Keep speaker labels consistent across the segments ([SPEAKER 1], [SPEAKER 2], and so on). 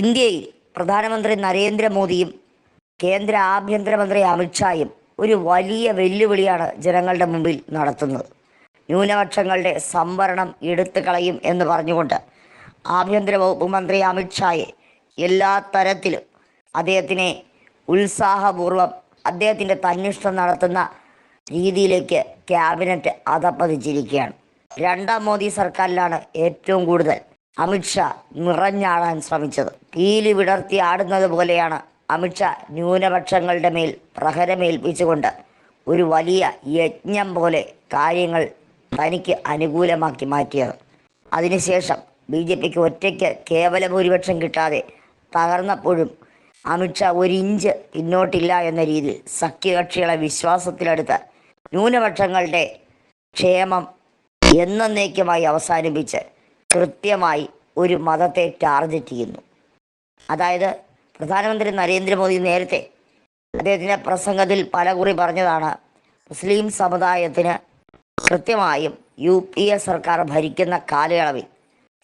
[SPEAKER 1] ഇന്ത്യയിൽ പ്രധാനമന്ത്രി നരേന്ദ്രമോദിയും കേന്ദ്ര ആഭ്യന്തരമന്ത്രി അമിത്ഷായും ഒരു വലിയ വെല്ലുവിളിയാണ് ജനങ്ങളുടെ മുമ്പിൽ നടത്തുന്നത്. ന്യൂനപക്ഷങ്ങളുടെ സംവരണം എടുത്തു കളയും എന്ന് പറഞ്ഞുകൊണ്ട് ആഭ്യന്തര വകുപ്പ് മന്ത്രി അമിത്ഷായെ എല്ലാ തരത്തിലും അദ്ദേഹത്തിനെ ഉത്സാഹപൂർവ്വം അദ്ദേഹത്തിൻ്റെ തന്നിഷ്ടം നടത്തുന്ന രീതിയിലേക്ക് ക്യാബിനറ്റ് അധപ്പതിച്ചിരിക്കുകയാണ്. രണ്ടാം മോദി സർക്കാരിലാണ് ഏറ്റവും കൂടുതൽ അമിത്ഷാ നിറഞ്ഞാടാൻ ശ്രമിച്ചത്. പീലി വിടർത്തി ആടുന്നത് പോലെയാണ് അമിത്ഷാ ന്യൂനപക്ഷങ്ങളുടെ മേൽ പ്രഹരമേൽപ്പിച്ചുകൊണ്ട് ഒരു വലിയ യജ്ഞം പോലെ കാര്യങ്ങൾ തനിക്ക് അനുകൂലമാക്കി മാറ്റിയത്. അതിനുശേഷം BJPക്ക് ഒറ്റയ്ക്ക് കേവല ഭൂരിപക്ഷം കിട്ടാതെ തകർന്നപ്പോഴും അമിത്ഷാ ഒരിഞ്ച് പിന്നോട്ടില്ല എന്ന രീതിയിൽ സഖ്യകക്ഷികളെ വിശ്വാസത്തിലെടുത്ത് ന്യൂനപക്ഷങ്ങളുടെ ക്ഷേമം എന്നേക്കുമായി അവസാനിപ്പിച്ച് കൃത്യമായി ഒരു മതത്തെ ടാർഗറ്റ് ചെയ്യുന്നു. അതായത് പ്രധാനമന്ത്രി നരേന്ദ്രമോദി നേരത്തെ അദ്ദേഹത്തിൻ്റെ പ്രസംഗത്തിൽ പലകുറി പറഞ്ഞതാണ്, മുസ്ലിം സമുദായത്തിന് കൃത്യമായും UPA സർക്കാർ ഭരിക്കുന്ന കാലയളവിൽ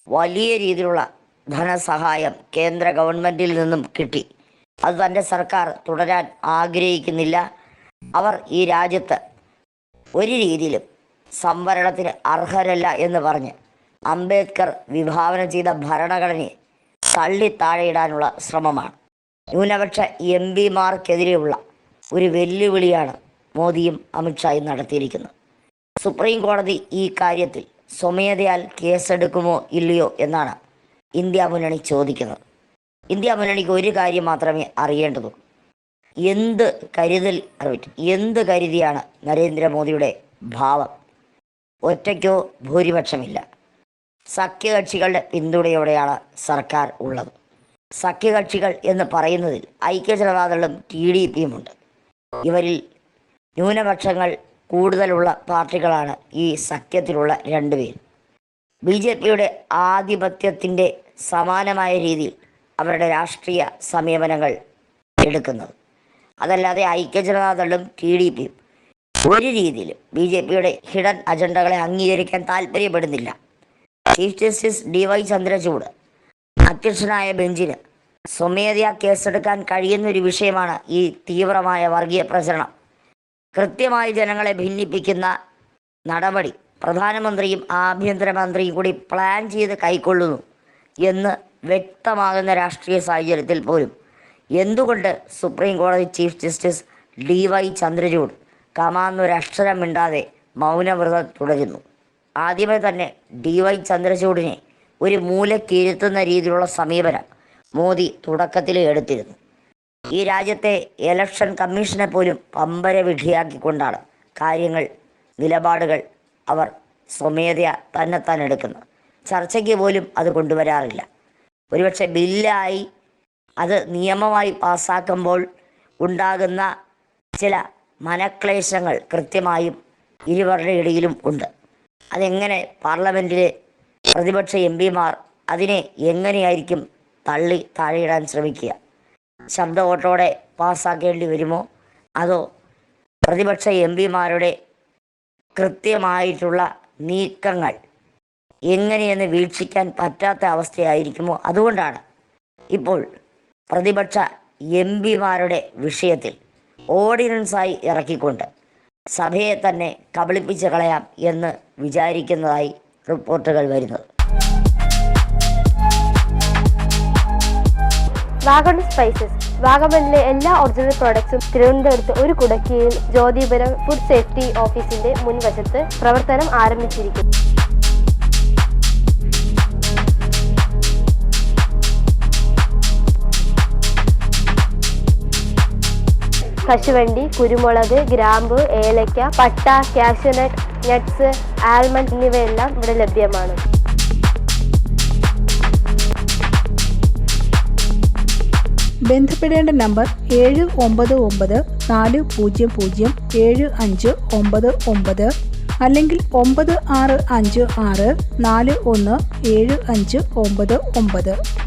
[SPEAKER 1] വലിയ രീതിയിലുള്ള ധനസഹായം കേന്ദ്ര ഗവൺമെൻറ്റിൽ നിന്നും കിട്ടി. അത് തൻ്റെ സർക്കാർ തുടരാൻ ആഗ്രഹിക്കുന്നില്ല. അവർ ഈ രാജ്യത്ത് ഒരു രീതിയിലും സംവരണത്തിന് അർഹരല്ല എന്ന് പറഞ്ഞ് അംബേദ്കർ വിഭാവനം ചെയ്ത ഭരണഘടനയെ തള്ളിത്താഴെയിടാനുള്ള ശ്രമമാണ്. ന്യൂനപക്ഷ MPമാർക്കെതിരെയുള്ള ഒരു വെല്ലുവിളിയാണ് മോദിയും അമിത്ഷായും നടത്തിയിരിക്കുന്നത്. സുപ്രീം കോടതി ഈ കാര്യത്തിൽ സ്വമേധയാൽ കേസെടുക്കുമോ ഇല്ലയോ എന്നാണ് ഇന്ത്യ മുന്നണി ചോദിക്കുന്നത്. ഇന്ത്യ മുന്നണിക്ക് ഒരു കാര്യം മാത്രമേ അറിയേണ്ടതുള്ളൂ, എന്ത് കരുതിയാണ് നരേന്ദ്രമോദിയുടെ ഭാവം. ഒറ്റയ്ക്കോ ഭൂരിപക്ഷമില്ല, സഖ്യകക്ഷികളുടെ പിന്തുണയോടെയാണ് സർക്കാർ ഉള്ളത്. സഖ്യകക്ഷികൾ എന്ന് പറയുന്നതിൽ ഐക്യജനതാദളും TDPയും ഉണ്ട്. ഇവരിൽ ന്യൂനപക്ഷങ്ങൾ കൂടുതലുള്ള പാർട്ടികളാണ് ഈ സഖ്യത്തിലുള്ള രണ്ടുപേരും. BJPയുടെ ആധിപത്യത്തിൻ്റെ സമാനമായ രീതിയിൽ അവരുടെ രാഷ്ട്രീയ സമീപനങ്ങൾ എടുക്കുന്നത്. അതല്ലാതെ ഐക്യജനതാദളും TDPയും ഒരു രീതിയിലും BJPയുടെ ഹിഡൻ അജണ്ടകളെ അംഗീകരിക്കാൻ താല്പര്യപ്പെടുന്നില്ല. ചീഫ് ജസ്റ്റിസ് DY ചന്ദ്രചൂഡ് അധ്യക്ഷനായ ബെഞ്ചിന് സ്വമേധയാ കേസെടുക്കാൻ കഴിയുന്നൊരു വിഷയമാണ് ഈ തീവ്രമായ വർഗീയ പ്രചരണം. കൃത്യമായി ജനങ്ങളെ ഭിന്നിപ്പിക്കുന്ന നടപടി പ്രധാനമന്ത്രിയും ആഭ്യന്തരമന്ത്രിയും കൂടി പ്ലാൻ ചെയ്ത് കൈക്കൊള്ളുന്നു എന്ന് വ്യക്തമാകുന്ന രാഷ്ട്രീയ സാഹചര്യത്തിൽ പോലും എന്തുകൊണ്ട് സുപ്രീം കോടതി ചീഫ് ജസ്റ്റിസ് DY ചന്ദ്രചൂഡ് കമാന്നൊരക്ഷരം മിണ്ടാതെ മൗനവ്രതം തുടരുന്നു? ആദ്യമേ തന്നെ DY ചന്ദ്രചൂഡിനെ ഒരു മൂലക്കിരുത്തുന്ന രീതിയിലുള്ള സമീപനം മോദി തുടക്കത്തിൽ എടുത്തിരുന്നു. ഈ രാജ്യത്തെ ഇലക്ഷൻ കമ്മീഷനെ പോലും പമ്പര വിധിയാക്കിക്കൊണ്ടാണ് നിലപാടുകൾ അവർ സ്വമേധയാ തന്നെത്താൻ എടുക്കുന്നത്. ചർച്ചയ്ക്ക് പോലും അത് കൊണ്ടുവരാറില്ല. ഒരുപക്ഷെ ബില്ലായി അത് നിയമമായി പാസ്സാക്കുമ്പോൾ ഉണ്ടാകുന്ന ചില മനക്ലേശങ്ങൾ കൃത്യമായും ഇരുവരുടെ ഇടയിലും ഉണ്ട്. അതെങ്ങനെ പാർലമെൻറ്റിലെ പ്രതിപക്ഷ MPമാർ അതിനെ എങ്ങനെയായിരിക്കും തള്ളി താഴെയിടാൻ ശ്രമിക്കുക? ശബ്ദ വോട്ടോടെ പാസ്സാക്കേണ്ടി വരുമോ, അതോ പ്രതിപക്ഷ MPമാരുടെ കൃത്യമായിട്ടുള്ള നീക്കങ്ങൾ എങ്ങനെയെന്ന് വീക്ഷിക്കാൻ പറ്റാത്ത അവസ്ഥയായിരിക്കുമോ? അതുകൊണ്ടാണ് ഇപ്പോൾ പ്രതിപക്ഷ MPമാരുടെ വിഷയത്തിൽ ഓർഡിനൻസായി ഇറക്കിക്കൊണ്ട് സഭയെ തന്നെ കബളിപ്പിച്ച് കളയാം എന്ന് വിചാരിക്കുന്നതായി റിപ്പോർട്ടുകൾ വരുന്നത്.
[SPEAKER 2] വാഗൺ സ്പൈസസ് വാഗമണിലെ എല്ലാ ഒറിജിനൽ പ്രോഡക്ട്സും തിരുവനന്തപുരത്ത് ഒരു കുടക്കീഴിൽ ജ്യോതിപുരം ഫുഡ് സേഫ്റ്റി ഓഫീസിന്റെ മുൻവശത്ത് പ്രവർത്തനം ആരംഭിച്ചിരിക്കുന്നു. കശുവണ്ടി, കുരുമുളക്, ഗ്രാമ്പു, ഏലക്ക, പട്ട, കാഷ്യൂനട്ട്, നട്ട്സ്, ആൽമണ്ട് എന്നിവയെല്ലാം ഇവിടെ ലഭ്യമാണ്.
[SPEAKER 3] ബന്ധപ്പെടേണ്ട നമ്പർ 7994007599 അല്ലെങ്കിൽ 9656417599.